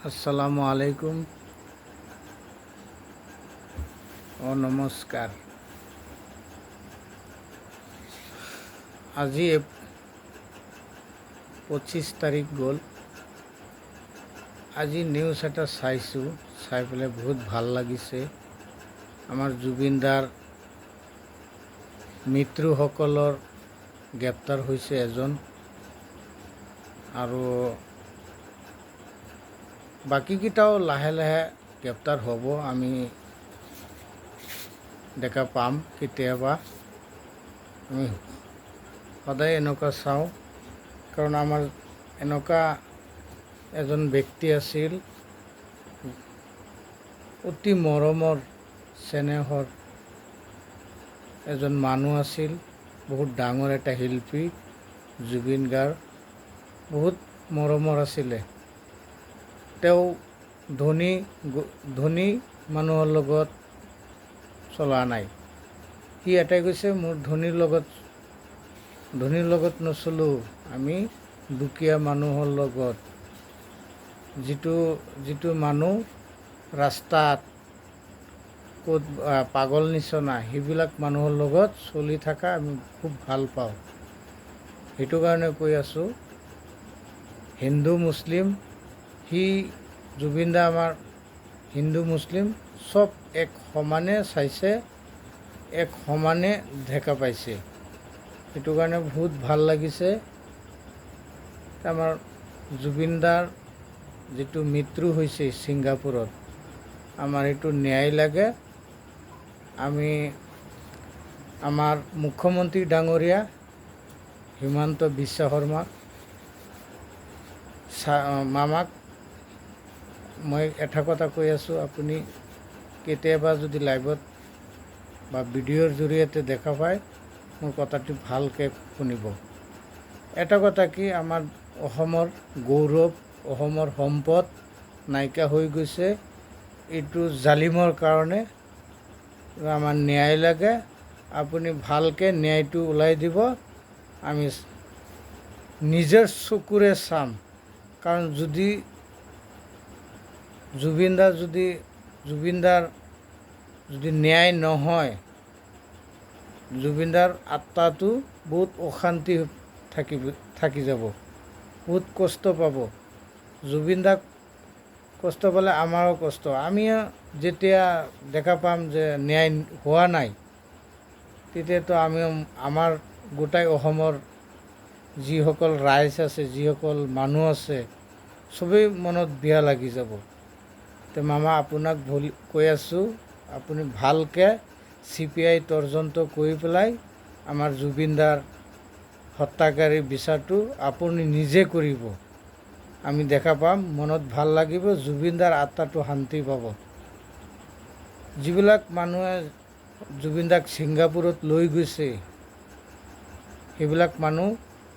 আসসালামু আলাইকুম ও নমস্কাৰ। আজি 25 তাৰিখ গ'ল। আজি নিউজ এটা চাইছোঁ, চাই পেলাই বহুত ভাল লাগিছে। আমাৰ জুবিনদাৰ মিত্ৰসকলৰ গ্ৰেপ্তাৰ হৈছে এজন, আৰু বাকীকেইটাও লাহে লাহে গ্ৰেপ্তাৰ হ'ব, আমি দেখা পাম। কেতিয়াবা আমি সদায় এনেকুৱা চাওঁ, কাৰণ আমাৰ এনেকুৱা এজন ব্যক্তি আছিল, অতি মৰমৰ চেনেহৰ এজন মানুহ আছিল, বহুত ডাঙৰ এটা শিল্পী জুবিন গাৰ্গ, বহুত মৰমৰ আছিলে। তেওঁ ধনী মানুহৰ লগত চলা নাই। সি এটাই কৈছে, মোৰ ধনীৰ লগত নচলোঁ, আমি দুখীয়া মানুহৰ লগত, যিটো মানুহ ৰাস্তাত ক'ত পাগল নিচিনা, সেইবিলাক মানুহৰ লগত চলি থকা আমি খুব ভাল পাওঁ। সেইটো কাৰণে কৈ আছোঁ, হিন্দু মুছলিম, সি জুবিন দা আমাৰ হিন্দু মুছলিম চব এক সমানে চাইছে, এক সমানে দেখা পাইছে। সেইটো কাৰণে বহুত ভাল লাগিছে। আমাৰ জুবিন দাৰ যিটো মৃত্যু হৈছে ছিংগাপুৰত, আমাৰ এইটো ন্যায় লাগে। আমি আমাৰ মুখ্যমন্ত্ৰী ডাঙৰীয়া হিমন্ত বিশ্ব শৰ্মাক মামাক মই এটা কথা কৈ আছোঁ, আপুনি কেতিয়াবা যদি লাইভত বা ভিডিঅ'ৰ জৰিয়তে দেখা পায়, মোৰ কথাটো ভালকৈ শুনিব। এটা কথা কি, আমাৰ অসমৰ গৌৰৱ, অসমৰ সম্পদ নাইকিয়া হৈ গৈছে। এইটো জালিমৰ কাৰণে আমাৰ ন্যায় লাগে। আপুনি ভালকৈ ন্যায়টো ওলাই দিব, আমি নিজৰ চকুৰে চাম। কাৰণ যদি জুবিনদাৰ যদি ন্যায় নহয়, জুবিনদাৰ আত্মাটো বহুত অশান্তি থাকি যাব, বহুত কষ্ট পাব। জুবিনদাক কষ্ট পালে আমাৰো কষ্ট। আমি যেতিয়া দেখা পাম যে ন্যায় হোৱা নাই, তেতিয়াতো আমাৰ গোটাই অসমৰ যিসকল ৰাইজ আছে, যিসকল মানুহ আছে, চবেই মনত বেয়া লাগি যাব। তো মামা, আপোনাক কৈ আছোঁ, আপুনি ভালকৈ CPI তদন্ত কৰি পেলাই আমাৰ জুবিনদাৰ হত্যাকাৰী বিচাৰটো আপুনি নিজে কৰিব। আমি দেখা পাম, মনত ভাল লাগিব, জুবিনদাৰ আত্মাটো শান্তি পাব। যিবিলাক মানুহে জুবিনদাক ছিংগাপুৰত লৈ গৈছে, সেইবিলাক মানুহ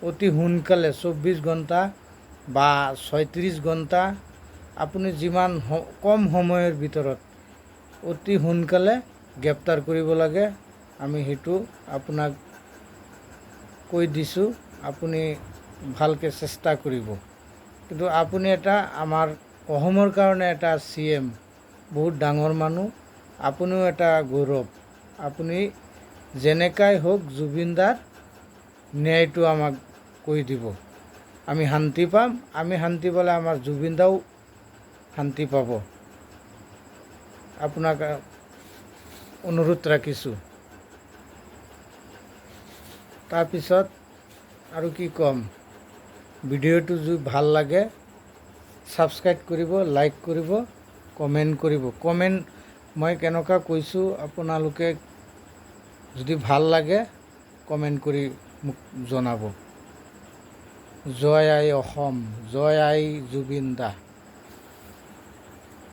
অতি সোনকালে 24 ঘণ্টা বা 36 ঘণ্টা, আপুনি যিমান কম সময়ৰ ভিতৰত অতি সোনকালে গ্ৰেপ্তাৰ কৰিব লাগে। আমি সেইটো আপোনাক কৈ দিছোঁ, আপুনি ভালকৈ চেষ্টা কৰিব। কিন্তু আপুনি আমাৰ অসমৰ কাৰণে এটা CM, বহুত ডাঙৰ মানুহ, আপুনিও এটা গৌৰৱ। আপুনি যেনেকাই হওক জুবিনদাৰ ন্যায়টো আমাক কৈ দিব, আমি শান্তি পাম। আমি শান্তি পালে আমাৰ জুবিনদাও শান্তি পাব। আপোনাক অনুৰোধ ৰাখিছোঁ। তাৰপিছত আৰু কি ক'ম, ভিডিঅ'টো যদি ভাল লাগে ছাবস্ক্ৰাইব কৰিব, লাইক কৰিব, কমেণ্ট কৰিব। মই কেনেকুৱা কৈছোঁ, আপোনালোকে যদি ভাল লাগে কমেণ্ট কৰি মোক জনাব। জয় আই অসম, জয় আই জুবিন দা।